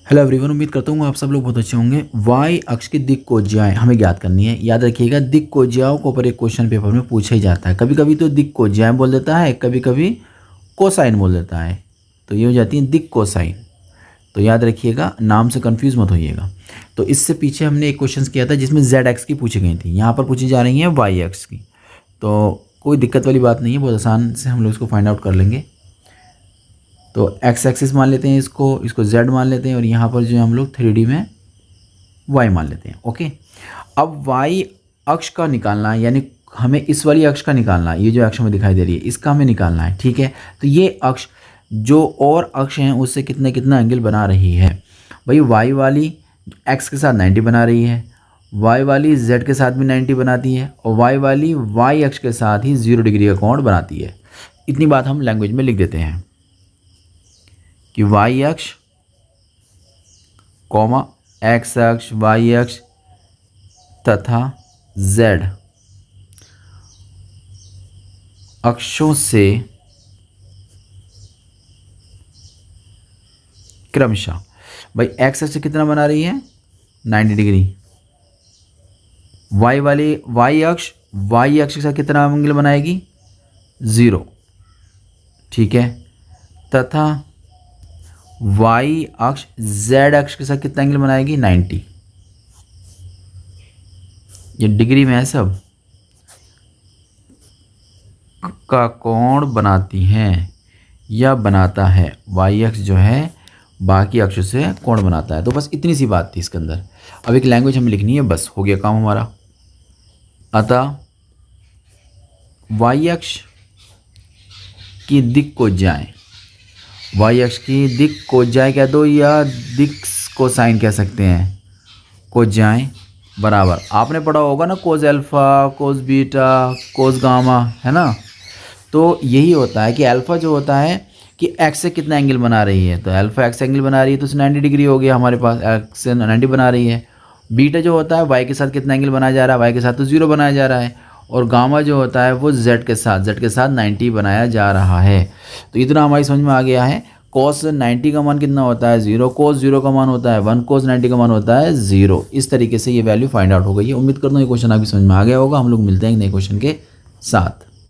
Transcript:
Hello everyone, उम्मीद करता हूँ आप सब लोग बहुत अच्छे होंगे। वाई अक्ष की दिक् कोज्याएं हमें ज्ञात करनी है। याद रखिएगा, दिक् कोज्याओं को ऊपर एक क्वेश्चन पेपर में पूछा ही जाता है। कभी कभी तो दिक् कोज्याएं बोल देता है, कभी कभी कोसाइन बोल देता है, तो ये हो जाती है दिक् कोसाइन। तो याद रखिएगा, नाम से कन्फ्यूज़ मत होइएगा। तो इससे पीछे हमने एक क्वेश्चन किया था जिसमें जेड एक्स की पूछी गई थी, यहाँ पर पूछी जा रही है वाई एक्स की। तो कोई दिक्कत वाली बात नहीं है, बहुत आसान से हम लोग इसको फाइंड आउट कर लेंगे। तो एक्स एक्सिस मान लेते हैं, इसको जेड मान लेते हैं, और यहाँ पर जो है हम लोग 3D में वाई मान लेते हैं। ओके, अब वाई अक्ष का निकालना है, यानी हमें इस वाली अक्ष का निकालना है। ये जो अक्ष हमें दिखाई दे रही है इसका हमें निकालना है, ठीक है। तो ये अक्ष जो और अक्ष हैं उससे कितना कितना एंगल बना रही है भाई। वाई वाली एक्स के साथ 90 बना रही है, वाई वाली जेड के साथ भी 90 बनाती है, और वाई वाली वाई अक्ष के साथ ही 0 डिग्री का कोण बनाती है। इतनी बात हम लैंग्वेज में लिख देते हैं कि वाई अक्ष कॉमा एक्स अक्ष, वाई अक्ष तथा जेड अक्षों से क्रमशः भाई एक्स अक्ष कितना बना रही है 90 डिग्री, वाई अक्ष के साथ कितना एंगल बनाएगी 0, ठीक है, तथा वाई अक्ष जेड अक्ष के साथ कितना एंगल बनाएगी 90। ये डिग्री में है, सब का कोण बनाती हैं या बनाता है। वाई अक्ष जो है बाकी अक्षों से कोण बनाता है। तो बस इतनी सी बात थी इसके अंदर। अब एक लैंग्वेज हमें लिखनी है, बस हो गया काम हमारा। अतः वाई अक्ष की दिक् कोज्याएं, वाई अक्ष की दिक् कोज्याएं कह दो या दिक् कोसाइन कह सकते हैं, कोज्याएं बराबर आपने पढ़ा होगा ना, cos alpha, cos beta, cos gamma, है ना। तो यही होता है कि अल्फ़ा जो होता है कि एक्स से कितना एंगल बना रही है, तो अल्फ़ा एक्स एंगल बना रही है तो 90 डिग्री हो गया हमारे पास, एक्स से 90 बना रही है। बीटा जो होता है वाई के साथ कितना एंगल बनाया जा रहा है, वाई के साथ तो 0 बनाया जा रहा है। और गामा जो होता है वो जेड के साथ 90 बनाया जा रहा है। तो इतना हमारी समझ में आ गया है। कोस 90 का मान कितना होता है 0, कोस 0 का मान होता है 1, कोस 90 का मान होता है 0। इस तरीके से ये वैल्यू फाइंड आउट हो गई है। उम्मीद करता हूँ ये क्वेश्चन आपकी समझ में आ गया होगा। हम लोग मिलते हैं एक नए क्वेश्चन के साथ।